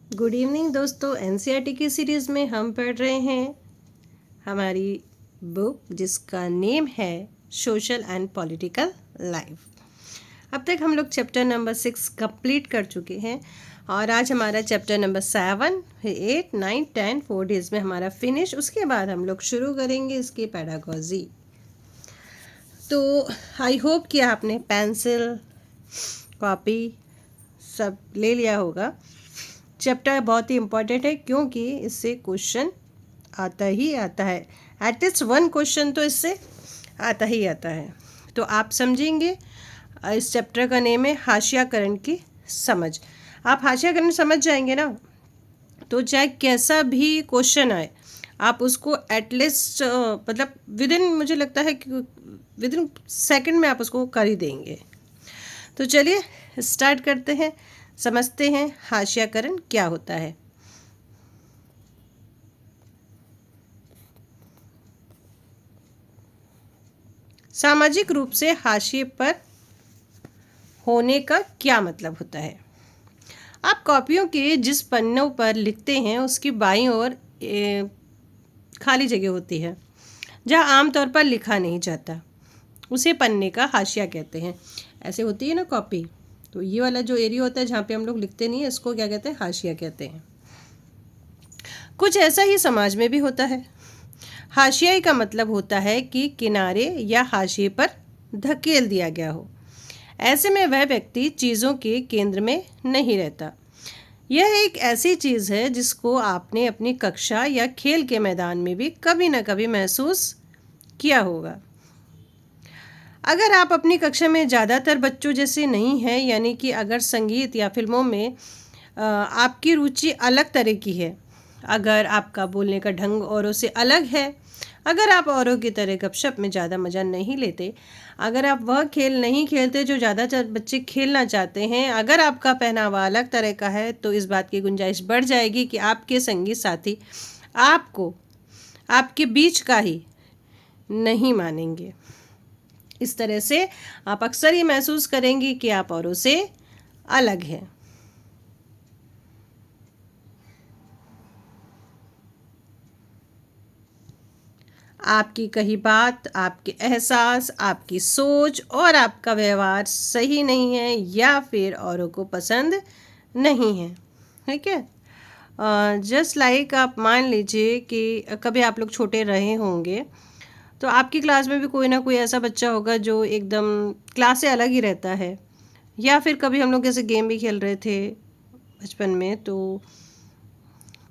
Good evening दोस्तों। NCERT की series में हम पढ़ रहे हैं हमारी बुक जिसका नेम है सोशल एंड पॉलिटिकल लाइफ। अब तक हम लोग चैप्टर नंबर 6 कंप्लीट कर चुके हैं और आज हमारा चैप्टर नंबर 7, 8, 9, 10 4 डेज़ में हमारा फिनिश। उसके बाद हम लोग शुरू करेंगे इसकी पैडागॉजी। तो आई होप कि आपने पेंसिल कॉपी सब ले लिया होगा। चैप्टर बहुत ही इम्पॉर्टेंट है क्योंकि इससे क्वेश्चन आता ही आता है। एटलीस्ट वन क्वेश्चन तो इससे आता ही आता है। तो आप समझेंगे। इस चैप्टर का नेम है हाशियाकरण की समझ। आप हाशियाकरण समझ जाएंगे ना, तो चाहे कैसा भी क्वेश्चन आए आप उसको एटलीस्ट मतलब मुझे लगता है कि विद इन सेकेंड में आप उसको कर ही देंगे। तो चलिए स्टार्ट करते हैं, समझते हैं हाशियाकरण क्या होता है। सामाजिक रूप से हाशिए पर होने का क्या मतलब होता है। आप कॉपियों के जिस पन्नों पर लिखते हैं उसकी बाईं ओर खाली जगह होती है जहां आमतौर पर लिखा नहीं जाता, उसे पन्ने का हाशिया कहते हैं। ऐसे होती है ना कॉपी, तो ये वाला जो एरिया होता है जहाँ पे हम लोग लिखते नहीं है, इसको क्या कहते हैं? हाशिया कहते हैं। कुछ ऐसा ही समाज में भी होता है। हाशियाई का मतलब होता है कि किनारे या हाशिए पर धकेल दिया गया हो। ऐसे में वह व्यक्ति चीज़ों के केंद्र में नहीं रहता। यह एक ऐसी चीज़ है जिसको आपने अपनी कक्षा या खेल के मैदान में भी कभी न कभी महसूस किया होगा। अगर आप अपनी कक्षा में ज़्यादातर बच्चों जैसे नहीं हैं, यानी कि अगर संगीत या फिल्मों में आपकी रुचि अलग तरह की है, अगर आपका बोलने का ढंग औरों से अलग है, अगर आप औरों की तरह गपशप में ज़्यादा मज़ा नहीं लेते, अगर आप वह खेल नहीं खेलते जो ज़्यादातर बच्चे खेलना चाहते हैं, अगर आपका पहनावा अलग तरह का है, तो इस बात की गुंजाइश बढ़ जाएगी कि आपके संगीत साथी आपको आपके बीच का ही नहीं मानेंगे। इस तरह से आप अक्सर ये महसूस करेंगी कि आप औरों से अलग हैं। आपकी कही बात, आपके एहसास, आपकी सोच और आपका व्यवहार सही नहीं है या फिर औरों को पसंद नहीं है। ठीक है। जस्ट लाइक आप मान लीजिए कि कभी आप लोग छोटे रहे होंगे तो आपकी क्लास में भी कोई ना कोई ऐसा बच्चा होगा जो एकदम क्लास से अलग ही रहता है। या फिर कभी हम लोग जैसे गेम भी खेल रहे थे बचपन में, तो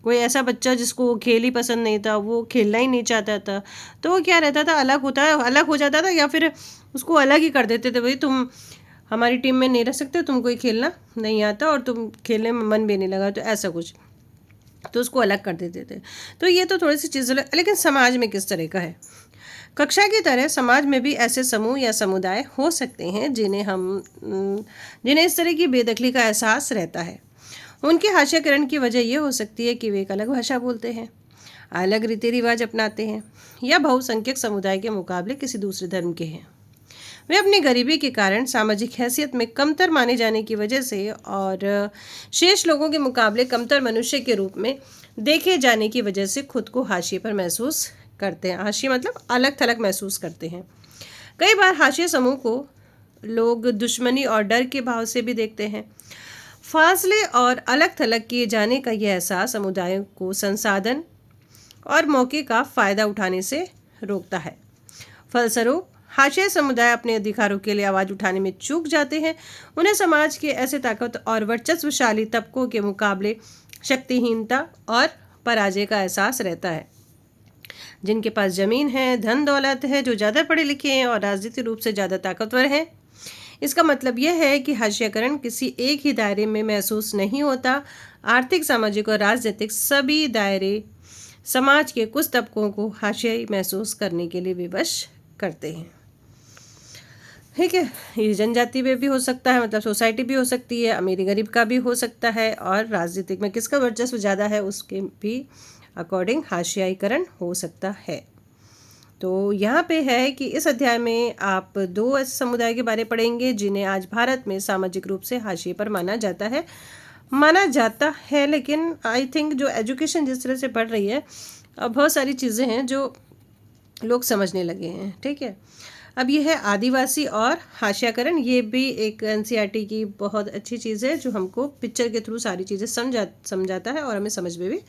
कोई ऐसा बच्चा जिसको खेल ही पसंद नहीं था, वो खेलना ही नहीं चाहता था, तो वो क्या रहता था, अलग हो जाता था या फिर उसको अलग ही कर देते थे। भाई तुम हमारी टीम में नहीं रह सकते, तुमको ही खेलना नहीं आता और तुम खेलने में मन भी नहीं लगा, तो ऐसा कुछ, तो उसको अलग कर देते थे। तो ये तो थोड़ी सी चीज़ अलग। लेकिन समाज में किस तरह का है? कक्षा की तरह समाज में भी ऐसे समूह या समुदाय हो सकते हैं जिन्हें इस तरह की बेदखली का एहसास रहता है। उनके हाशियाकरण की वजह यह हो सकती है कि वे एक अलग भाषा बोलते हैं, अलग रीति रिवाज अपनाते हैं या बहुसंख्यक समुदाय के मुकाबले किसी दूसरे धर्म के हैं। वे अपनी गरीबी के कारण सामाजिक हैसियत में कमतर माने जाने की वजह से और शेष लोगों के मुकाबले कमतर मनुष्य के रूप में देखे जाने की वजह से खुद को हाशिए पर महसूस करते हैं। हाशिए मतलब अलग थलग महसूस करते हैं। कई बार हाशिए समूह को लोग दुश्मनी और डर के भाव से भी देखते हैं। फासले और अलग थलग किए जाने का यह एहसास समुदायों को संसाधन और मौके का फ़ायदा उठाने से रोकता है। फलस्वरूप हाशिया समुदाय अपने अधिकारों के लिए आवाज़ उठाने में चूक जाते हैं। उन्हें समाज के ऐसे ताकत और वर्चस्वशाली तबकों के मुकाबले शक्तिहीनता और पराजय का एहसास रहता है। जिनके पास ज़मीन है, धन दौलत है, जो ज़्यादा पढ़े लिखे हैं और राजनीतिक रूप से ज़्यादा ताकतवर हैं। इसका मतलब यह है कि हाशियाकरण किसी एक ही दायरे में महसूस नहीं होता। आर्थिक, सामाजिक और राजनीतिक सभी दायरे समाज के कुछ तबकों को हाशियाई महसूस करने के लिए विवश करते हैं। ठीक है। ये जनजाति में भी हो सकता है, मतलब सोसाइटी भी हो सकती है, अमीरी गरीब का भी हो सकता है, और राजनीतिक में किसका वर्चस्व ज़्यादा है उसके भी अकॉर्डिंग हाशियाईकरण हो सकता है। तो यहाँ पे है कि इस अध्याय में आप 2 ऐसे समुदाय के बारे पढ़ेंगे जिन्हें आज भारत में सामाजिक रूप से हाशिए पर माना जाता है। माना जाता है, लेकिन आई थिंक जो एजुकेशन जिस तरह से बढ़ रही है, अब बहुत सारी चीज़ें हैं जो लोग समझने लगे हैं। ठीक है, अब ये है आदिवासी और हाशियाकरण। ये भी एक एनसीईआरटी की बहुत अच्छी चीज़ है जो हमको पिक्चर के थ्रू सारी चीज़ें समझाता है और हमें समझ में भी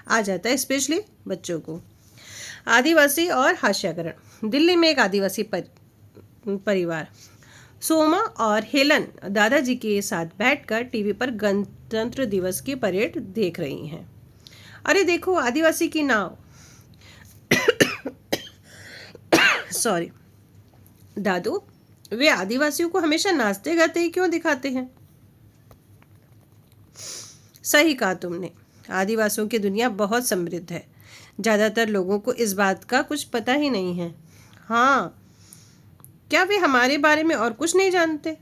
आ जाता है, स्पेशली बच्चों को। आदिवासी और हाशियाकरण। दिल्ली में एक आदिवासी परिवार सोमा और हेलन दादाजी के साथ बैठकर टीवी पर गणतंत्र दिवस की परेड देख रही हैं। अरे देखो, आदिवासी की नाव। सॉरी दादू, वे आदिवासियों को हमेशा नाचते गाते ही क्यों दिखाते हैं? सही कहा तुमने, आदिवासियों की दुनिया बहुत समृद्ध है। ज़्यादातर लोगों को इस बात का कुछ पता ही नहीं है। हाँ, क्या वे हमारे बारे में और कुछ नहीं जानते?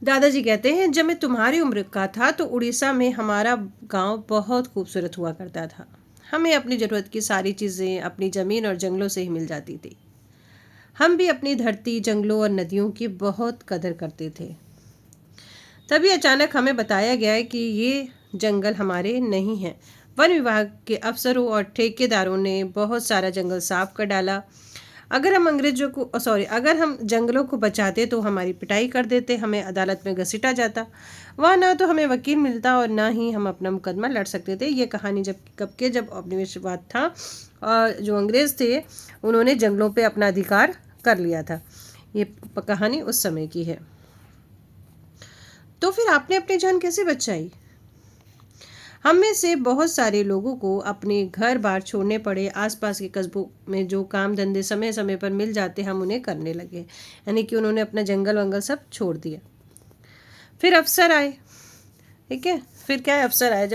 दादाजी कहते हैं, जब मैं तुम्हारी उम्र का था तो उड़ीसा में हमारा गांव बहुत खूबसूरत हुआ करता था। हमें अपनी ज़रूरत की सारी चीज़ें अपनी ज़मीन और जंगलों से ही मिल जाती थी। हम भी अपनी धरती, जंगलों और नदियों की बहुत कदर करते थे। तभी अचानक हमें बताया गया है कि ये जंगल हमारे नहीं हैं। वन विभाग के अफसरों और ठेकेदारों ने बहुत सारा जंगल साफ कर डाला। अगर हम जंगलों को बचाते तो हमारी पिटाई कर देते, हमें अदालत में घसीटा जाता। वहाँ ना तो हमें वकील मिलता और ना ही हम अपना मुकदमा लड़ सकते थे। ये कहानी जब उपनिवेशवाद था और जो अंग्रेज़ थे उन्होंने जंगलों पे अपना अधिकार कर लिया था। ये कहानी उस समय की है। तो फिर आपने अपनी जान कैसे बचाई? हम में से बहुत सारे लोगों को अपने घर बार छोड़ने पड़े। आसपास के कस्बों में जो काम धंधे समय समय पर मिल जाते हम उन्हें करने लगे, यानी कि उन्होंने अपना जंगल वंगल सब छोड़ दिया। फिर अफसर आए। ठीक है, फिर क्या है, अफसर आए।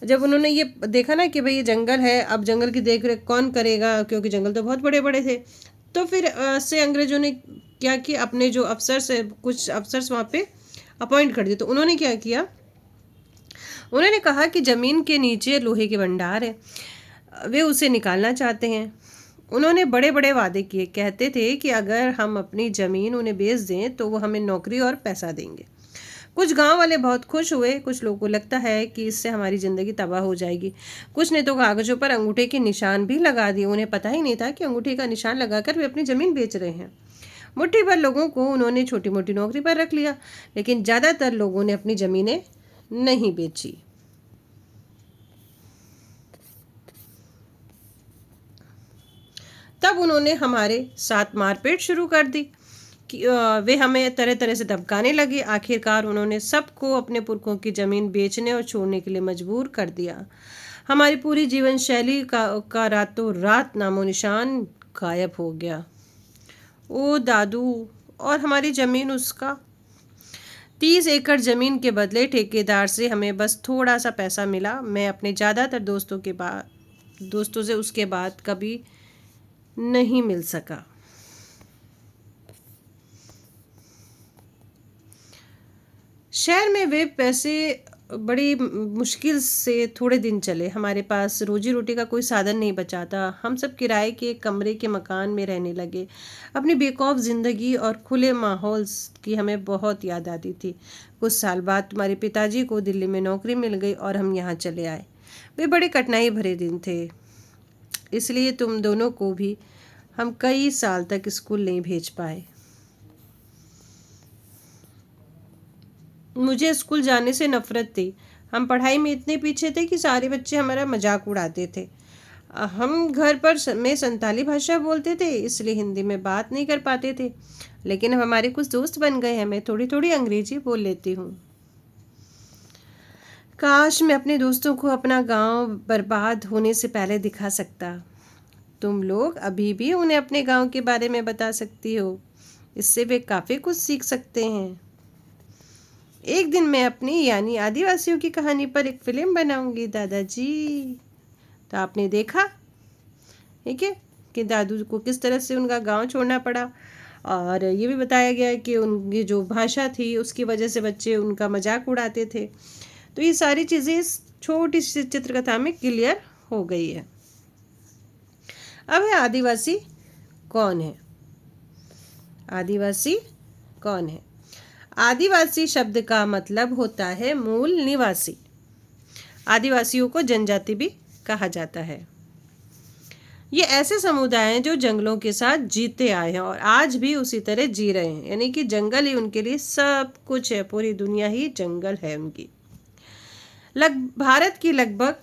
जब उन्होंने ये देखा ना कि भाई ये जंगल है, अब जंगल की देख रेख कौन करेगा, क्योंकि जंगल तो बहुत बड़े बड़े थे। तो फिर से अंग्रेजों ने क्या किया, अपने जो अफसर है कुछ अफसर्स वहाँ पे अपॉइंट कर दिए। तो उन्होंने क्या किया, उन्होंने कहा कि ज़मीन के नीचे लोहे के भंडार है, वे उसे निकालना चाहते हैं। उन्होंने बड़े बड़े वादे किए, कहते थे कि अगर हम अपनी ज़मीन उन्हें बेच दें तो वो हमें नौकरी और पैसा देंगे। कुछ गांव वाले बहुत खुश हुए, कुछ लोगों को लगता है कि इससे हमारी ज़िंदगी तबाह हो जाएगी। कुछ ने तो कागज़ों पर अंगूठे के निशान भी लगा दिए। उन्हें पता ही नहीं था कि अंगूठे का निशान लगाकर वे अपनी ज़मीन बेच रहे हैं। मुट्ठी भर लोगों को उन्होंने छोटी मोटी नौकरी पर रख लिया, लेकिन ज़्यादातर लोगों ने अपनी ज़मीनें नहीं बेची। तब उन्होंने हमारे साथ मारपीट शुरू कर दी कि वे हमें तरह तरह से धमकाने लगे। आखिरकार उन्होंने सबको अपने पुरखों की ज़मीन बेचने और छोड़ने के लिए मजबूर कर दिया। हमारी पूरी जीवन शैली का रातों रात नामो निशान गायब हो गया। ओ दादू, और हमारी ज़मीन, उसका 30 एकड़ ज़मीन के बदले ठेकेदार से हमें बस थोड़ा सा पैसा मिला। मैं अपने ज़्यादातर दोस्तों से उसके बाद कभी नहीं मिल सका। शहर में वे पैसे बड़ी मुश्किल से थोड़े दिन चले। हमारे पास रोजी रोटी का कोई साधन नहीं बचा था। हम सब किराए के कमरे के मकान में रहने लगे। अपनी बेखौफ ज़िंदगी और खुले माहौल की हमें बहुत याद आती थी। कुछ साल बाद तुम्हारे पिताजी को दिल्ली में नौकरी मिल गई और हम यहाँ चले आए। वे बड़े कठिनाई भरे दिन थे, इसलिए तुम दोनों को भी हम कई साल तक स्कूल नहीं भेज पाए। मुझे स्कूल जाने से नफ़रत थी। हम पढ़ाई में इतने पीछे थे कि सारे बच्चे हमारा मजाक उड़ाते थे। हम घर पर में संताली भाषा बोलते थे, इसलिए हिंदी में बात नहीं कर पाते थे। लेकिन अब हमारे कुछ दोस्त बन गए हैं, मैं थोड़ी थोड़ी अंग्रेजी बोल लेती हूँ। काश मैं अपने दोस्तों को अपना गांव बर्बाद होने से पहले दिखा सकता। तुम लोग अभी भी उन्हें अपने गांव के बारे में बता सकती हो, इससे वे काफ़ी कुछ सीख सकते हैं। एक दिन मैं अपनी यानी आदिवासियों की कहानी पर एक फिल्म बनाऊंगी दादाजी। तो आपने देखा, ठीक है, कि दादू को किस तरह से उनका गांव छोड़ना पड़ा, और ये भी बताया गया कि उनकी जो भाषा थी उसकी वजह से बच्चे उनका मजाक उड़ाते थे। तो ये सारी चीज़ें इस छोटी सी चित्रकथा में क्लियर हो गई है। अब है आदिवासी कौन है। आदिवासी कौन है? आदिवासी शब्द का मतलब होता है मूल निवासी। आदिवासियों को जनजाति भी कहा जाता है। ये ऐसे समुदाय हैं जो जंगलों के साथ जीते आए हैं और आज भी उसी तरह जी रहे हैं, यानी कि जंगल ही उनके लिए सब कुछ है, पूरी दुनिया ही जंगल है उनकी। भारत की लगभग,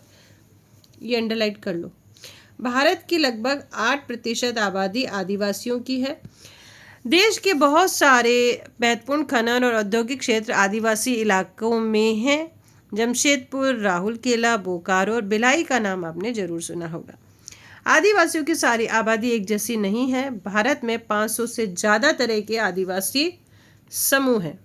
ये अंडरलाइन कर लो, भारत की लगभग 8% आबादी आदिवासियों की है। देश के बहुत सारे महत्वपूर्ण खनन और औद्योगिक क्षेत्र आदिवासी इलाकों में हैं। जमशेदपुर, राउरकेला, बोकारो और भिलाई का नाम आपने जरूर सुना होगा। आदिवासियों की सारी आबादी एक जैसी नहीं है। भारत में 500 से ज़्यादा तरह के आदिवासी समूह हैं।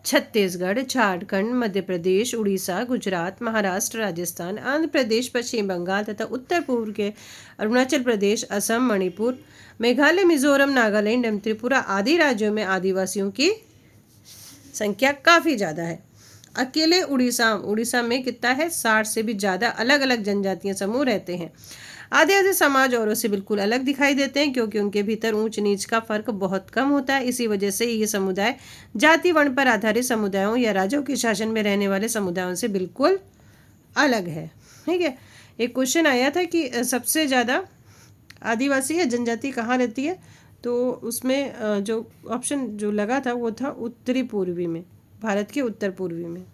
छत्तीसगढ़, झारखंड, मध्य प्रदेश, उड़ीसा, गुजरात, महाराष्ट्र, राजस्थान, आंध्र प्रदेश, पश्चिम बंगाल तथा उत्तर पूर्व के अरुणाचल प्रदेश, असम, मणिपुर, मेघालय, मिजोरम, नागालैंड एवं त्रिपुरा आदि राज्यों में आदिवासियों की संख्या काफ़ी ज़्यादा है। अकेले उड़ीसा में कितना है? 60 से भी ज़्यादा अलग अलग जनजातीय समूह रहते हैं। आदिवासी समाज औरों से बिल्कुल अलग दिखाई देते हैं क्योंकि उनके भीतर ऊंच नीच का फर्क बहुत कम होता है। इसी वजह से ये समुदाय जाति वर्ण पर आधारित समुदायों या राज्यों के शासन में रहने वाले समुदायों से बिल्कुल अलग है। ठीक है, एक क्वेश्चन आया था कि सबसे ज़्यादा आदिवासी या जनजाति कहाँ रहती है, तो उसमें जो ऑप्शन जो लगा था वो था उत्तरी पूर्वी में, भारत के उत्तर पूर्वी में।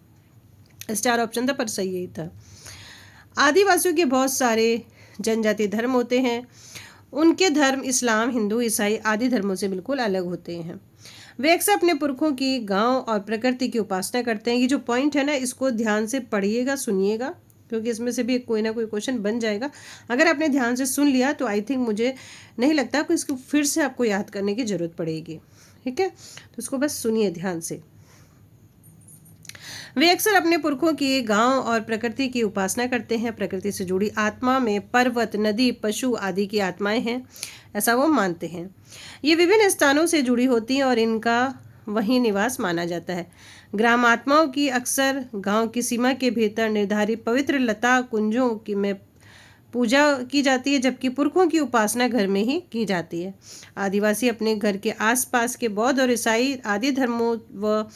स्टार ऑप्शन था पर सही यही था। आदिवासियों के बहुत सारे जनजाति धर्म होते हैं। उनके धर्म इस्लाम, हिंदू, ईसाई आदि धर्मों से बिल्कुल अलग होते हैं। वे अक्सर अपने पुरखों की, गांव और प्रकृति की उपासना करते हैं। ये जो पॉइंट है ना, इसको ध्यान से पढ़िएगा, सुनिएगा, क्योंकि इसमें से भी कोई ना कोई क्वेश्चन बन जाएगा। अगर आपने ध्यान से सुन लिया तो आई थिंक, मुझे नहीं लगता कि इसको फिर से आपको याद करने की ज़रूरत पड़ेगी। ठीक है, तो इसको बस सुनिए ध्यान से। वे अक्सर अपने पुरखों की, गांव और प्रकृति की उपासना करते हैं। प्रकृति से जुड़ी आत्मा में पर्वत, नदी, पशु आदि की आत्माएं हैं, ऐसा वो मानते हैं। ये विभिन्न स्थानों से जुड़ी होती हैं और इनका वहीं निवास माना जाता है। ग्राम आत्माओं की अक्सर गांव की सीमा के भीतर निर्धारित पवित्र लता कुंजों की में पूजा की जाती है, जबकि पुरखों की उपासना घर में ही की जाती है। आदिवासी अपने घर के आसपास के बौद्ध और ईसाई आदि धर्मों व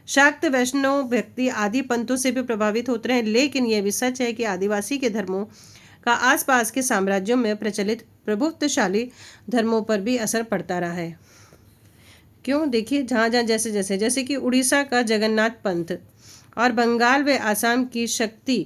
शाक्त, वैष्णव, भक्ति आदि पंथों से भी प्रभावित होते रहे, लेकिन यह भी सच है कि आदिवासी के धर्मों का आसपास के साम्राज्यों में प्रचलित प्रभुत्वशाली धर्मों पर भी असर पड़ता रहा है। क्यों? देखिए, जहाँ जहाँ जैसे कि उड़ीसा का जगन्नाथ पंथ और बंगाल व आसाम की शक्ति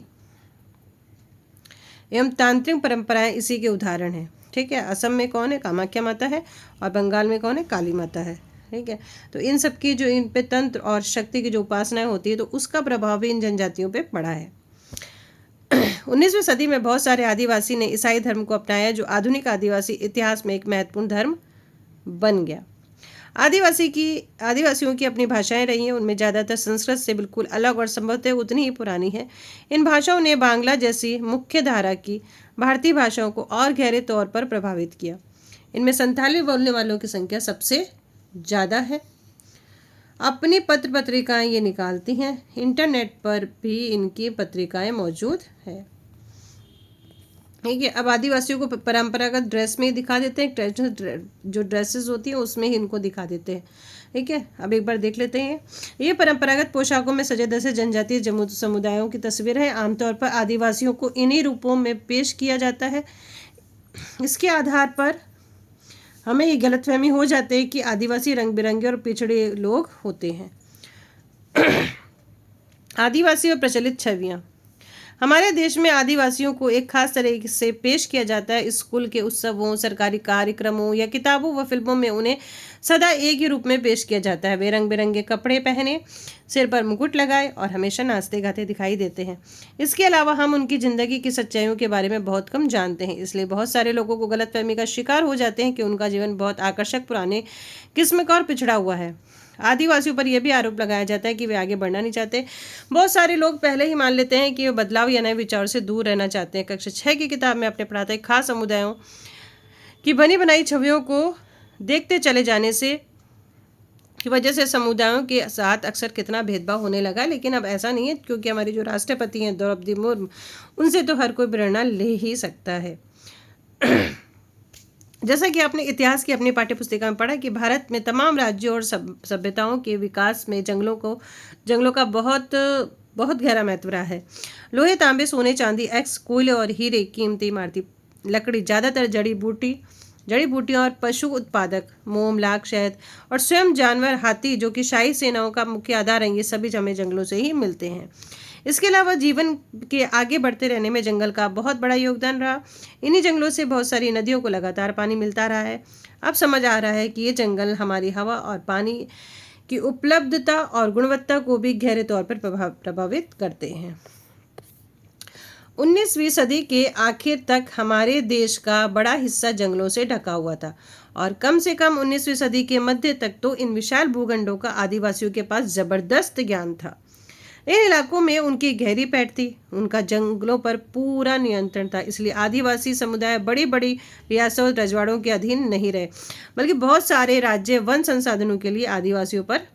एवं तांत्रिक परंपराएं इसी के उदाहरण हैं। ठीक है, असम में कौन है? कामाख्या माता है, और बंगाल में कौन है? काली माता है। ठीक है, तो इन सब की जो इन पे तंत्र और शक्ति की जो उपासनाएं होती है, तो उसका प्रभाव भी इन जनजातियों पे पड़ा है। 19वीं सदी में बहुत सारे आदिवासी ने ईसाई धर्म को अपनाया, जो आधुनिक आदिवासी इतिहास में एक महत्वपूर्ण धर्म बन गया। आदिवासियों की अपनी भाषाएं रही हैं, उनमें ज़्यादातर संस्कृत से बिल्कुल अलग और संभवतः उतनी ही पुरानी है। इन भाषाओं ने बांग्ला जैसी मुख्य धारा की भारतीय भाषाओं को और गहरे तौर पर प्रभावित किया। इनमें संथाली बोलने वालों की संख्या सबसे ज़्यादा है। अपनी पत्र पत्रिकाएं ये निकालती हैं। इंटरनेट पर भी इनकी पत्रिकाएं मौजूद है। ठीक है, अब आदिवासियों को परंपरागत ड्रेस में ही दिखा देते हैं। ट्रेडिशनल जो ड्रेसेस होती हैं उसमें ही इनको दिखा देते हैं। ठीक है, अब एक बार देख लेते हैं। ये परंपरागत पोशाकों में सजे धजे जनजातीय समुदायों की तस्वीर है। आमतौर पर आदिवासियों को इन्हीं रूपों में पेश किया जाता है। इसके आधार पर हमें ये गलतफहमी हो जाती है कि आदिवासी रंग बिरंगे और पिछड़े लोग होते हैं। आदिवासी और प्रचलित छवियाँ। हमारे देश में आदिवासियों को एक खास तरह से पेश किया जाता है। स्कूल के उत्सवों, सरकारी कार्यक्रमों या किताबों व फिल्मों में उन्हें सदा एक ही रूप में पेश किया जाता है। वे रंग बिरंगे कपड़े पहने, सिर पर मुकुट लगाए और हमेशा नाचते गाते दिखाई देते हैं। इसके अलावा हम उनकी ज़िंदगी की सच्चाइयों के बारे में बहुत कम जानते हैं, इसलिए बहुत सारे लोगों को गलतफहमी का शिकार हो जाते हैं कि उनका जीवन बहुत आकर्षक, पुराने किस्म का और पिछड़ा हुआ है। आदिवासियों पर यह भी आरोप लगाया जाता है कि वे आगे बढ़ना नहीं चाहते। बहुत सारे लोग पहले ही मान लेते हैं कि वे बदलाव या नए विचारों से दूर रहना चाहते हैं। कक्षा 6 की किताब में आपने पढ़ा था, खास समुदायों की बनी बनाई छवियों को देखते चले जाने से की वजह से समुदायों के साथ अक्सर कितना भेदभाव होने लगा, लेकिन अब ऐसा नहीं है, क्योंकि हमारी जो राष्ट्रपति हैं द्रौपदी मुर्मू, उनसे तो हर कोई प्रेरणा ले ही सकता है। जैसा कि आपने इतिहास की अपनी पाठ्य पुस्तिका में पढ़ा कि भारत में तमाम राज्यों और सभ्यताओं के विकास में जंगलों का बहुत बहुत गहरा महत्व रहा है। लोहे, तांबे, सोने, चांदी, एक्स, कोयले और हीरे कीमती इमारती लकड़ी, ज़्यादातर जड़ी बूटियाँ और पशु उत्पादक, मोम, लाख, शहद और स्वयं जानवर, हाथी जो कि शाही सेनाओं का मुख्य आधार है, ये सभी हमें जंगलों से ही मिलते हैं। इसके अलावा जीवन के आगे बढ़ते रहने में जंगल का बहुत बड़ा योगदान रहा। इन्हीं जंगलों से बहुत सारी नदियों को लगातार पानी मिलता रहा है। अब समझ आ रहा है कि ये जंगल हमारी हवा और पानी की उपलब्धता और गुणवत्ता को भी गहरे तौर पर प्रभावित करते हैं। 19वीं सदी के आखिर तक हमारे देश का बड़ा हिस्सा जंगलों से ढका हुआ था और कम से कम 19वीं सदी के मध्य तक तो इन विशाल भूखंडों का आदिवासियों के पास जबरदस्त ज्ञान था। इन इलाकों में उनकी गहरी पैठ थी, उनका जंगलों पर पूरा नियंत्रण था, इसलिए आदिवासी समुदाय बड़ी बड़ी रियासतों और रजवाड़ों के अधीन नहीं रहे, बल्कि बहुत सारे राज्य वन संसाधनों के लिए आदिवासियों पर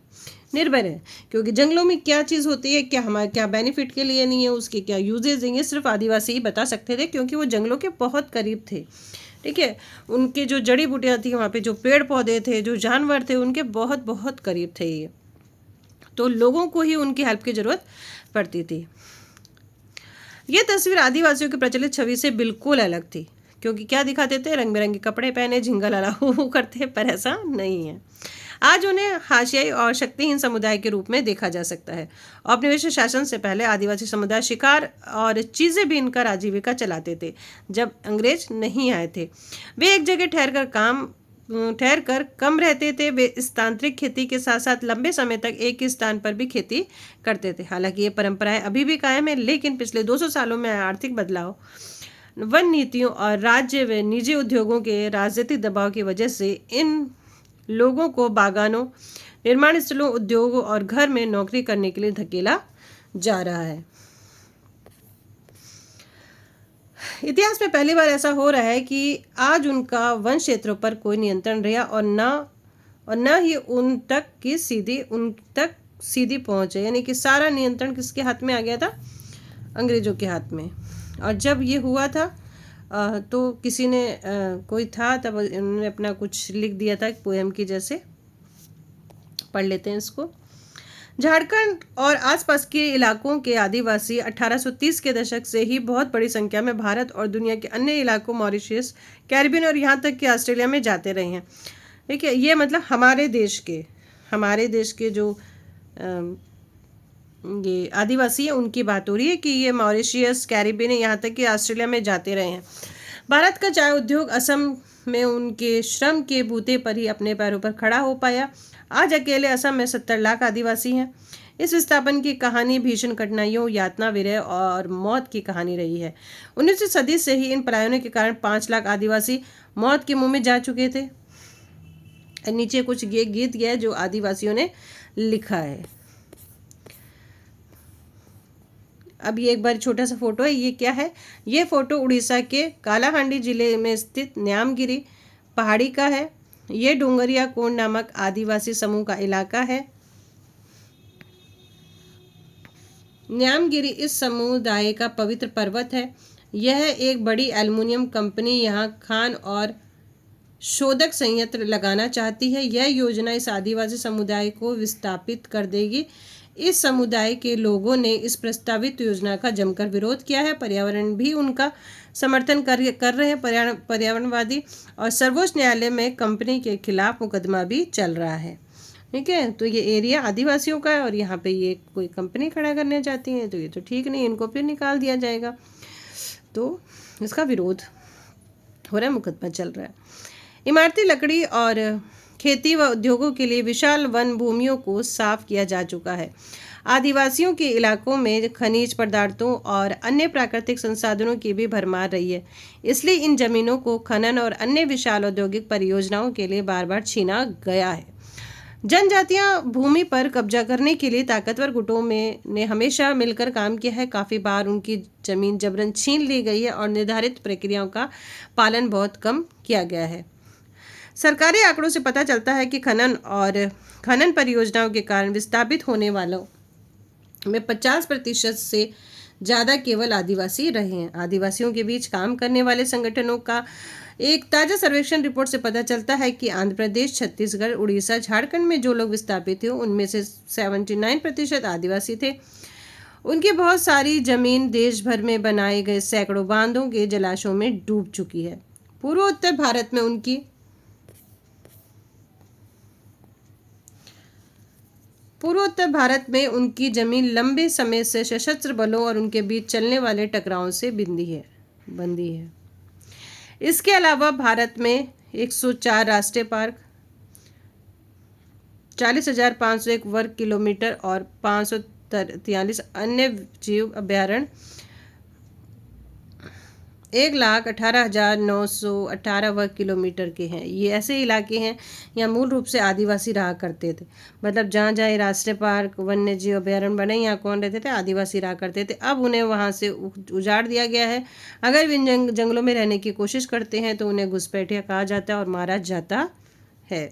निर्भर है। क्योंकि जंगलों में क्या चीज़ होती है, क्या बेनिफिट के लिए नहीं है, उसके क्या यूजेज हैं, ये सिर्फ आदिवासी ही बता सकते थे, क्योंकि वो जंगलों के बहुत करीब थे। ठीक है, उनके जो जड़ी बूटियाँ थी, वहाँ पे जो पेड़ पौधे थे, जो जानवर थे, उनके बहुत बहुत करीब थे ये, तो लोगों को ही उनकी हेल्प की ज़रूरत पड़ती थी। ये तस्वीर आदिवासियों की प्रचलित छवि से बिल्कुल अलग थी, क्योंकि क्या दिखाते थे, रंग बिरंगे कपड़े पहने झिंगा लहराऊ करते, पर ऐसा नहीं है। आज उन्हें हाशियाई और शक्तिहीन समुदाय के रूप में देखा जा सकता है। औपनिवेशिक शासन से पहले आदिवासी समुदाय शिकार और चीज़ें भी इनका आजीविका चलाते थे। जब अंग्रेज नहीं आए थे, वे एक जगह ठहर कर कम रहते थे। वे स्थानांतरित खेती के साथ साथ लंबे समय तक एक ही स्थान पर भी खेती करते थे। हालांकि ये परंपराएं अभी भी कायम है, लेकिन पिछले 200 सालों में आर्थिक बदलाव, वन नीतियों और राज्य व निजी उद्योगों के राजनीतिक दबाव की वजह से इन लोगों को बागानों, निर्माण स्थलों, उद्योगों और घर में नौकरी करने के लिए धकेला जा रहा है। इतिहास में पहली बार ऐसा हो रहा है कि आज उनका वन क्षेत्रों पर कोई नियंत्रण रहा और न ही उन तक सीधी पहुंच है। यानी कि सारा नियंत्रण किसके हाथ में आ गया था, अंग्रेजों के हाथ में। और जब ये हुआ था तो किसी ने कोई था, तब उन्होंने अपना कुछ लिख दिया था पोएम की जैसे, पढ़ लेते हैं इसको। झारखंड और आसपास के इलाकों के आदिवासी 1830 के दशक से ही बहुत बड़ी संख्या में भारत और दुनिया के अन्य इलाकों, मॉरिशस, कैरिबियन और यहाँ तक कि ऑस्ट्रेलिया में जाते रहे हैं। ठीक है, ये मतलब हमारे देश के जो ये आदिवासी है उनकी बात हो रही है कि ये मॉरिशस, कैरिबियन, यहाँ तक कि ऑस्ट्रेलिया में जाते रहे हैं। भारत का चाय उद्योग असम में उनके श्रम के बूते पर ही अपने पैरों पर खड़ा हो पाया। आज अकेले असम में 70 लाख आदिवासी हैं। इस विस्थापन की कहानी भीषण कठिनाइयों, यातना, विरह और मौत की कहानी रही है। 19वीं सदी से ही इन पलायनों के कारण 5 लाख आदिवासी मौत के मुंह में जा चुके थे। नीचे कुछ गीत गया जो आदिवासियों ने लिखा है। अब ये एक बार छोटा सा फोटो है, ये क्या है, ये फोटो उड़ीसा के कालाहांडी जिले में स्थित न्यामगिरी पहाड़ी का है। ये डोंगरिया कोंड नामक आदिवासी समूह का इलाका है। न्यामगिरी इस समुदाय का पवित्र पर्वत है। यह एक बड़ी एल्युमिनियम कंपनी यहाँ खान और शोधक संयंत्र लगाना चाहती है। यह योजना इस आदिवासी समुदाय को विस्थापित कर देगी। इस समुदाय के लोगों ने इस प्रस्तावित योजना का जमकर विरोध किया है। पर्यावरण भी उनका समर्थन कर रहे हैं, पर्यावरणवादी, और सर्वोच्च न्यायालय में कंपनी के खिलाफ मुकदमा भी चल रहा है। ठीक है, तो ये एरिया आदिवासियों का है और यहाँ पे ये कोई कंपनी खड़ा करने जाती है, तो ये तो ठीक नहीं, इनको फिर निकाल दिया जाएगा। तो इसका विरोध हो रहा है, मुकदमा चल रहा है। इमारती लकड़ी और खेती व उद्योगों के लिए विशाल वन भूमियों को साफ किया जा चुका है। आदिवासियों के इलाकों में खनिज पदार्थों और अन्य प्राकृतिक संसाधनों की भी भरमार रही है, इसलिए इन जमीनों को खनन और अन्य विशाल औद्योगिक परियोजनाओं के लिए बार बार छीना गया है। जनजातियां भूमि पर कब्जा करने के लिए ताकतवर गुटों ने हमेशा मिलकर काम किया है। काफ़ी बार उनकी जमीन जबरन छीन ली गई है और निर्धारित प्रक्रियाओं का पालन बहुत कम किया गया है। सरकारी आंकड़ों से पता चलता है कि खनन परियोजनाओं के कारण विस्थापित होने वालों में 50% से ज़्यादा केवल आदिवासी रहे हैं। आदिवासियों के बीच काम करने वाले संगठनों का एक ताज़ा सर्वेक्षण रिपोर्ट से पता चलता है कि आंध्र प्रदेश, छत्तीसगढ़, उड़ीसा, झारखंड में जो लोग विस्थापित थे उनमें से 79% आदिवासी थे। उनकी बहुत सारी जमीन देश भर में बनाए गए सैकड़ों बांधों के जलाशयों में डूब चुकी है। पूर्वोत्तर भारत में उनकी जमीन लंबे समय से सशस्त्र बलों और उनके बीच चलने वाले टकरावों से बंधी है। इसके अलावा भारत में 104 राष्ट्रीय पार्क, 40,501 वर्ग किलोमीटर और 543 अन्य जीव अभयारण्य, 1,18,918 वर्ग किलोमीटर के हैं। ये ऐसे इलाके हैं यहाँ मूल रूप से आदिवासी रहा करते थे। मतलब जहाँ जहाँ राष्ट्रीय पार्क, वन्य जीव अभयारण्य बने, यहाँ कौन रहते थे? आदिवासी रहा करते थे। अब उन्हें वहाँ से उजाड़ दिया गया है। अगर वे जंगलों में रहने की कोशिश करते हैं तो उन्हें घुसपैठिया कहा जाता है और मारा जाता है।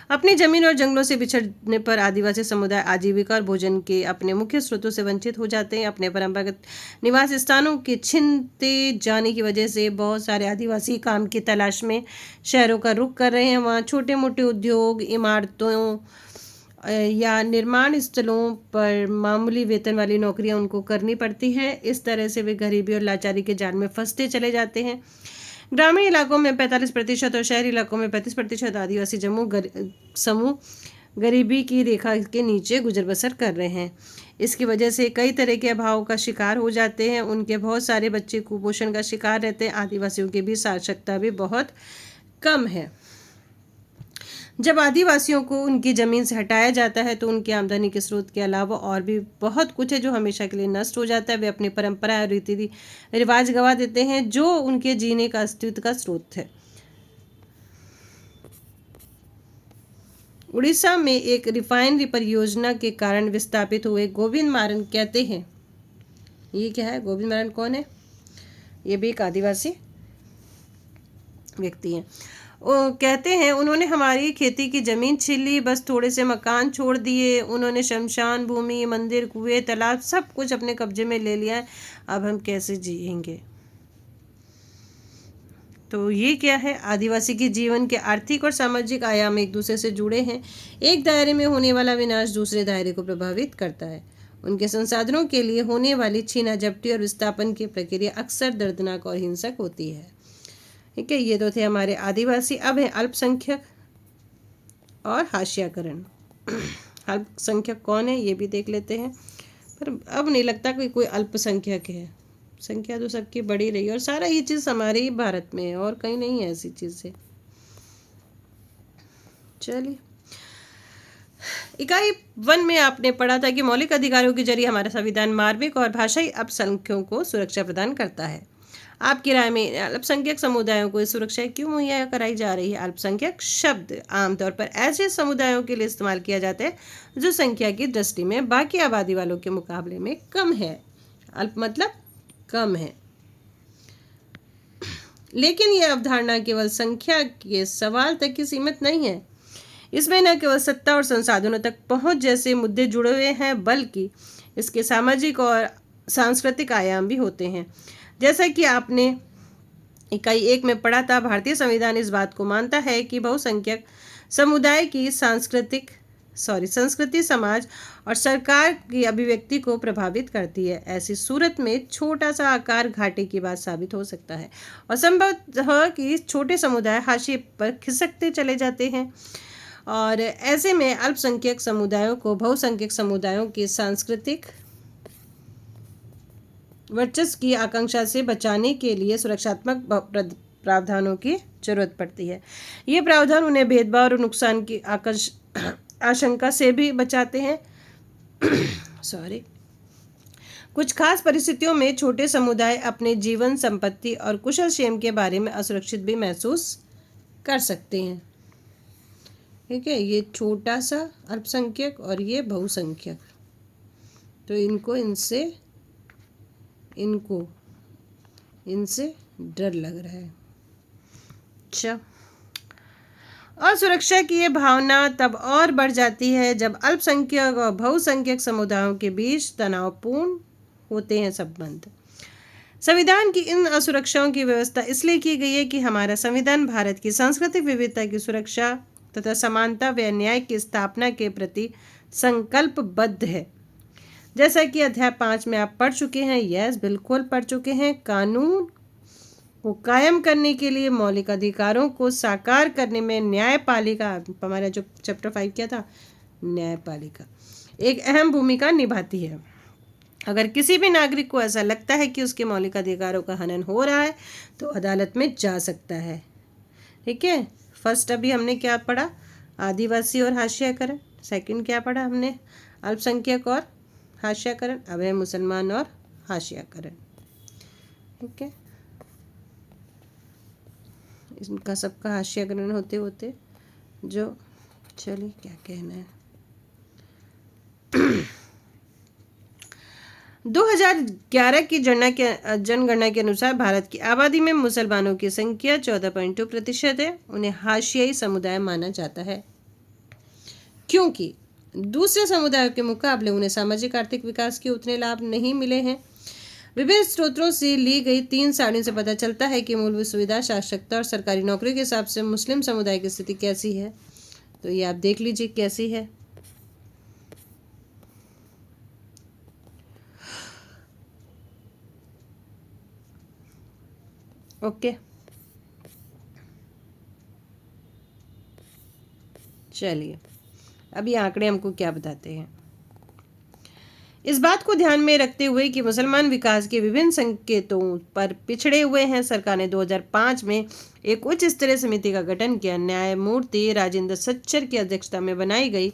अपनी जमीन और जंगलों से बिछड़ने पर आदिवासी समुदाय आजीविका और भोजन के अपने मुख्य स्रोतों से वंचित हो जाते हैं। अपने परंपरागत निवास स्थानों के छिनते जाने की वजह से बहुत सारे आदिवासी काम की तलाश में शहरों का रुख कर रहे हैं। वहाँ छोटे मोटे उद्योग, इमारतों या निर्माण स्थलों पर मामूली वेतन वाली नौकरियां उनको करनी पड़ती हैं। इस तरह से वे गरीबी और लाचारी के जाल में फंसते चले जाते हैं। ग्रामीण इलाकों में 45% और शहरी इलाकों में 35% आदिवासी समूह गरीबी की रेखा के नीचे गुजर बसर कर रहे हैं। इसकी वजह से कई तरह के अभाव का शिकार हो जाते हैं। उनके बहुत सारे बच्चे कुपोषण का शिकार रहते हैं। आदिवासियों की भी साक्षरता भी बहुत कम है। जब आदिवासियों को उनकी ज़मीन से हटाया जाता है तो उनकी आमदनी के स्रोत के अलावा और भी बहुत कुछ है जो हमेशा के लिए नष्ट हो जाता है। वे अपनी परंपरा और रीति रिवाज गंवा देते हैं जो उनके जीने का अस्तित्व का स्रोत है। उड़ीसा में एक रिफाइनरी परियोजना के कारण विस्थापित हुए गोविंद मारन कहते हैं, ये क्या है? गोविंद मारन कौन है? ये भी एक आदिवासी व्यक्ति हैं। वो कहते हैं उन्होंने हमारी खेती की ज़मीन छीन ली, बस थोड़े से मकान छोड़ दिए। उन्होंने शमशान भूमि, मंदिर, कुएं, तालाब सब कुछ अपने कब्जे में ले लिया है। अब हम कैसे जिएंगे? तो ये क्या है? आदिवासी के जीवन के आर्थिक और सामाजिक आयाम एक दूसरे से जुड़े हैं। एक दायरे में होने वाला विनाश दूसरे दायरे को प्रभावित करता है। उनके संसाधनों के लिए होने वाली छीना झपटी और विस्थापन की प्रक्रिया अक्सर दर्दनाक और हिंसक होती है। ठीक है, ये तो थे हमारे आदिवासी। अब है अल्पसंख्यक और हाशियाकरण। अल्पसंख्यक कौन है ये भी देख लेते हैं, पर अब नहीं लगता कि कोई अल्पसंख्यक है। संख्या तो सबकी बढ़ी रही है और सारा ये चीज़ हमारे ही भारत में है और कहीं नहीं है ऐसी चीज़ें। चलिए, इकाई 1 में आपने पढ़ा था कि मौलिक अधिकारों के जरिए हमारा संविधान मार्मिक और भाषाई अल्पसंख्यकों को सुरक्षा प्रदान करता है। आपकी राय में अल्पसंख्यक समुदायों को सुरक्षा क्यों मुहैया कराई जा रही है? अल्पसंख्यक शब्द आमतौर पर ऐसे समुदायों के लिए इस्तेमाल किया जाता है जो संख्या की दृष्टि में बाकी आबादी वालों के मुकाबले में कम है। अल्प मतलब कम है। लेकिन यह अवधारणा केवल संख्या के सवाल तक ही सीमित नहीं है। इसमें न केवल सत्ता और संसाधनों तक पहुंच जैसे मुद्दे जुड़े हुए हैं, बल्कि इसके सामाजिक और सांस्कृतिक आयाम भी होते हैं। जैसा कि आपने इकाई 1 में पढ़ा था, भारतीय संविधान इस बात को मानता है कि बहुसंख्यक समुदाय की संस्कृति, समाज और सरकार की अभिव्यक्ति को प्रभावित करती है। ऐसी सूरत में छोटा सा आकार घाटे की बात साबित हो सकता है और संभवतः कि छोटे समुदाय हाशिए पर खिसकते चले जाते हैं। और ऐसे में अल्पसंख्यक समुदायों को बहुसंख्यक समुदायों की सांस्कृतिक वर्चस्व की आकांक्षा से बचाने के लिए सुरक्षात्मक प्रावधानों की जरूरत पड़ती है। ये प्रावधान उन्हें भेदभाव और नुकसान की आशंका से भी बचाते हैं। कुछ खास परिस्थितियों में छोटे समुदाय अपने जीवन, संपत्ति और कुशल क्षेम के बारे में असुरक्षित भी महसूस कर सकते हैं। ठीक है, ये छोटा सा अल्पसंख्यक और ये बहुसंख्यक, तो इनसे डर लग रहा है। अच्छा, और सुरक्षा की ये भावना तब और बढ़ जाती है जब अल्पसंख्यक और बहुसंख्यक समुदायों के बीच तनावपूर्ण होते हैं संबंध। संविधान की इन असुरक्षाओं की व्यवस्था इसलिए की गई है कि हमारा संविधान भारत की सांस्कृतिक विविधता की सुरक्षा तथा समानता व न्याय की स्थापना के प्रति संकल्पबद्ध है। जैसा कि अध्याय 5 में आप पढ़ चुके हैं, यस बिल्कुल पढ़ चुके हैं, कानून को कायम करने के लिए मौलिक अधिकारों को साकार करने में न्यायपालिका, हमारा जो चैप्टर 5 क्या था, न्यायपालिका एक अहम भूमिका निभाती है। अगर किसी भी नागरिक को ऐसा लगता है कि उसके मौलिक अधिकारों का हनन हो रहा है तो अदालत में जा सकता है। ठीक है, फर्स्ट अभी हमने क्या पढ़ा, आदिवासी और हाशियाकरण। सेकंड क्या पढ़ा हमने, अल्पसंख्यक और हाशियाकरण। अब है मुसलमान और हाशियाकरण। ठीक है, इनका सबका हाशियाकरण होते होते जो, चलिए क्या कहना है। 2011 की जनगणना के अनुसार भारत की आबादी में मुसलमानों की संख्या 14.2% है। उन्हें हाशियाई समुदाय माना जाता है क्योंकि दूसरे समुदायों के मुकाबले उन्हें सामाजिक आर्थिक विकास के उतने लाभ नहीं मिले हैं। विभिन्न स्रोतों से ली गई 3 सारणियों से पता चलता है कि मूलभूत सुविधा, साक्षरता और सरकारी नौकरी के हिसाब से मुस्लिम समुदाय की स्थिति कैसी है। तो ये आप देख लीजिए कैसी है। ओके, चलिए अब ये आंकड़े हमको क्या बताते हैं। इस बात को ध्यान में रखते हुए कि मुसलमान विकास के विभिन्न संकेतों पर पिछड़े हुए हैं, सरकार ने 2005 में एक उच्च स्तरीय समिति का गठन किया। न्यायमूर्ति राजेंद्र सच्चर की अध्यक्षता में बनाई गई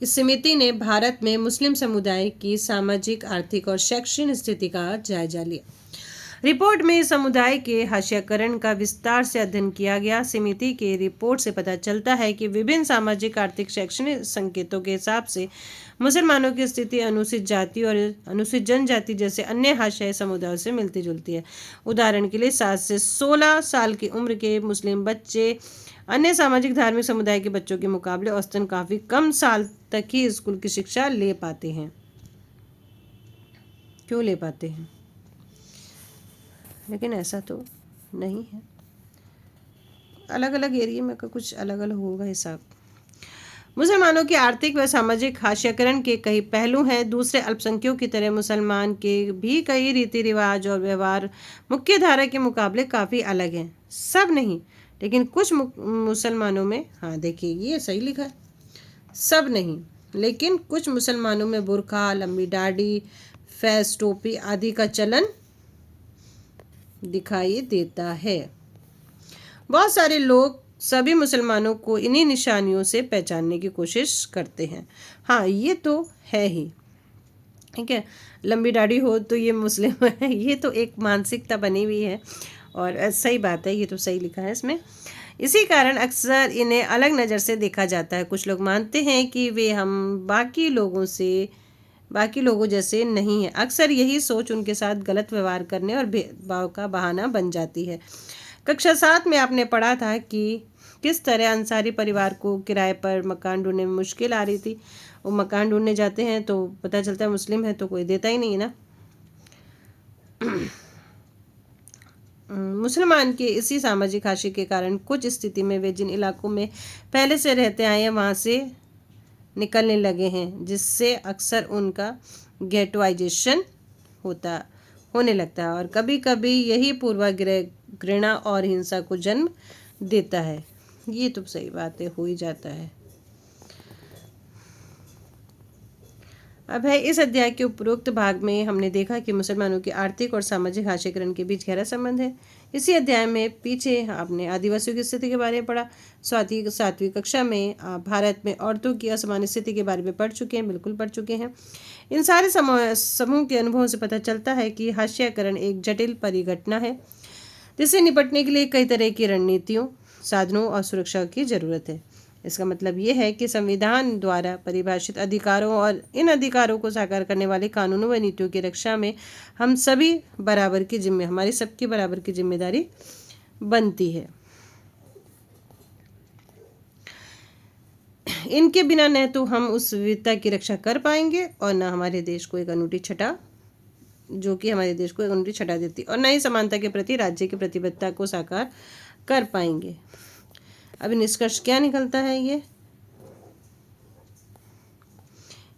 इस समिति ने भारत में मुस्लिम समुदाय की सामाजिक, आर्थिक और शैक्षणिक स्थिति का जायजा लिया। रिपोर्ट में समुदाय के हाशियाकरण का विस्तार से अध्ययन किया गया। समिति के रिपोर्ट से पता चलता है कि विभिन्न सामाजिक, आर्थिक, शैक्षणिक संकेतों के हिसाब से मुसलमानों की स्थिति अनुसूचित जाति और अनुसूचित जनजाति जैसे अन्य हाशियाई समुदायों से मिलती जुलती है। उदाहरण के लिए 7 से 16 साल की उम्र के मुस्लिम बच्चे अन्य सामाजिक धार्मिक समुदाय के बच्चों के मुकाबले औसतन काफ़ी कम साल तक ही स्कूल की शिक्षा ले पाते हैं। क्यों ले पाते हैं? लेकिन ऐसा तो नहीं है, अलग अलग एरिया में का कुछ अलग अलग होगा हिसाब। मुसलमानों के आर्थिक व सामाजिक हाशियाकरण के कई पहलू हैं। दूसरे अल्पसंख्यकों की तरह मुसलमान के भी कई रीति रिवाज और व्यवहार मुख्य धारा के मुकाबले काफ़ी अलग हैं। सब नहीं, लेकिन कुछ मुसलमानों में, हाँ देखिए ये सही लिखा है, सब नहीं लेकिन कुछ मुसलमानों में बुर्का, लंबी दाढ़ी, फैस, टोपी आदि का चलन दिखाई देता है। बहुत सारे लोग सभी मुसलमानों को इन्हीं निशानियों से पहचानने की कोशिश करते हैं। हाँ ये तो है ही, ठीक है, लंबी दाढ़ी हो तो ये मुस्लिम है, ये तो एक मानसिकता बनी हुई है और सही बात है, ये तो सही लिखा है इसमें। इसी कारण अक्सर इन्हें अलग नज़र से देखा जाता है। कुछ लोग मानते हैं कि वे हम बाकी लोगों जैसे नहीं हैं। अक्सर यही सोच उनके साथ गलत व्यवहार करने और भेदभाव का बहाना बन जाती है। कक्षा 7 में आपने पढ़ा था कि किस तरह अंसारी परिवार को किराए पर मकान ढूंढने में मुश्किल आ रही थी। वो मकान ढूंढने जाते हैं तो पता चलता है मुस्लिम है तो कोई देता ही नहीं ना। मुसलमान के इसी सामाजिक हाशिए के कारण कुछ स्थिति में वे जिन इलाकों में पहले से रहते आए हैं वहाँ से निकलने लगे हैं, जिससे अक्सर उनका गेटोइजेशन होने लगता है और कभी कभी यही पूर्वाग्रह, घृणा और हिंसा को जन्म देता है। ये तो सही बात है, हो ही जाता है। अब है इस अध्याय के उपरोक्त भाग में हमने देखा कि मुसलमानों के आर्थिक और सामाजिक हाशियाकरण के बीच गहरा संबंध है। इसी अध्याय में पीछे आपने आदिवासियों की स्थिति के बारे में पढ़ा। 7वीं कक्षा में आप भारत में औरतों की असमान स्थिति के बारे में पढ़ चुके हैं, बिल्कुल पढ़ चुके हैं। इन सारे समूह के अनुभवों से पता चलता है कि हाशियाकरण एक जटिल परिघटना है जिससे निपटने के लिए कई तरह की रणनीतियों, साधनों और सुरक्षा की जरूरत है। इसका मतलब ये है कि संविधान द्वारा परिभाषित अधिकारों और इन अधिकारों को साकार करने वाले कानूनों व नीतियों की रक्षा में हमारी सबकी बराबर की जिम्मेदारी बनती है। इनके बिना न तो हम उस विविधता की रक्षा कर पाएंगे और न हमारे देश को एक अनूठी छटा जो कि हमारे देश को एक अनूठी छटा देती, और न ही समानता के प्रति राज्य की प्रतिबद्धता को साकार कर पाएंगे। अभी निष्कर्ष क्या निकलता है ये,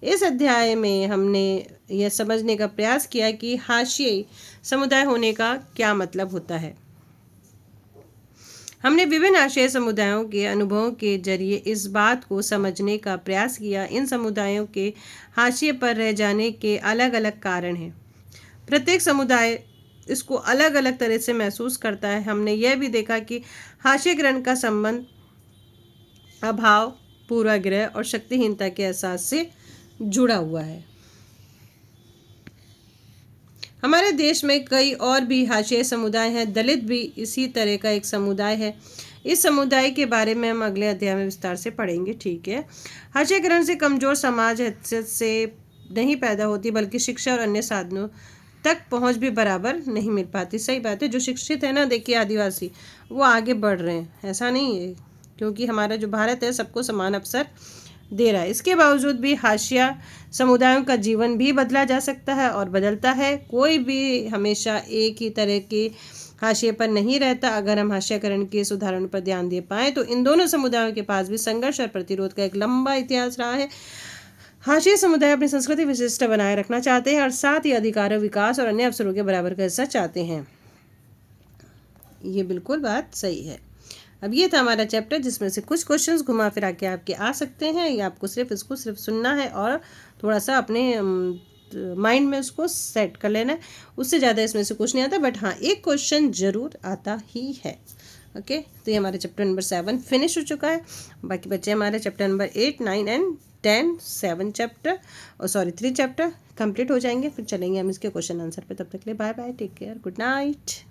इस अध्याय में हमने यह समझने का प्रयास किया कि हाशिए समुदाय होने का क्या मतलब होता है। हमने विभिन्न आशय समुदायों के अनुभवों के जरिए इस बात को समझने का प्रयास किया। इन समुदायों के हाशिए पर रह जाने के अलग अलग कारण हैं। प्रत्येक समुदाय इसको अलग अलग तरह से महसूस करता है। हमने यह भी देखा कि हाशिएकरण का संबंध अभाव, पूर्वाग्रह और शक्तिहीनता के एहसास से जुड़ा हुआ है। हमारे देश में कई और भी हाशिए समुदाय हैं। दलित भी इसी तरह का एक समुदाय है। इस समुदाय के बारे में हम अगले अध्याय में विस्तार से पढ़ेंगे, ठीक है। हाशिएकरण से कमजोर समाज हैसियत से नहीं पैदा होती, बल्कि शिक्षा और अन्य साधनों तक पहुंच भी बराबर नहीं मिल पाती। सही बात है, जो शिक्षित है ना, देखिए आदिवासी, वो आगे बढ़ रहे हैं, ऐसा नहीं है, क्योंकि हमारा जो भारत है सबको समान अवसर दे रहा है। इसके बावजूद भी हाशिया समुदायों का जीवन भी बदला जा सकता है और बदलता है। कोई भी हमेशा एक ही तरह के हाशिए पर नहीं रहता। अगर हम हाशियाकरण के इस उदाहरण पर ध्यान दे पाए तो इन दोनों समुदायों के पास भी संघर्ष और प्रतिरोध का एक लंबा इतिहास रहा है। हाशिया समुदाय अपनी संस्कृति विशिष्ट बनाए रखना चाहते हैं और साथ ही अधिकारों, विकास और अन्य अवसरों के बराबर का हिस्सा चाहते हैं। ये बिल्कुल बात सही है। अब ये था हमारा चैप्टर, जिसमें से कुछ क्वेश्चंस घुमा फिरा के आपके आ सकते हैं, या आपको इसको सिर्फ सुनना है और थोड़ा सा अपने माइंड में उसको सेट कर लेना है। उससे ज़्यादा इसमें से कुछ नहीं आता, बट हाँ एक क्वेश्चन जरूर आता ही है। ओके, तो ये हमारा चैप्टर नंबर 7 फिनिश हो चुका है। बाकी बच्चे हमारे चैप्टर नंबर 8, 9 एंड 10 7 चैप्टर और 3 चैप्टर कंप्लीट हो जाएंगे। फिर चलेंगे हम इसके क्वेश्चन आंसर पे। तब तक के लिए bye bye, take care, good night.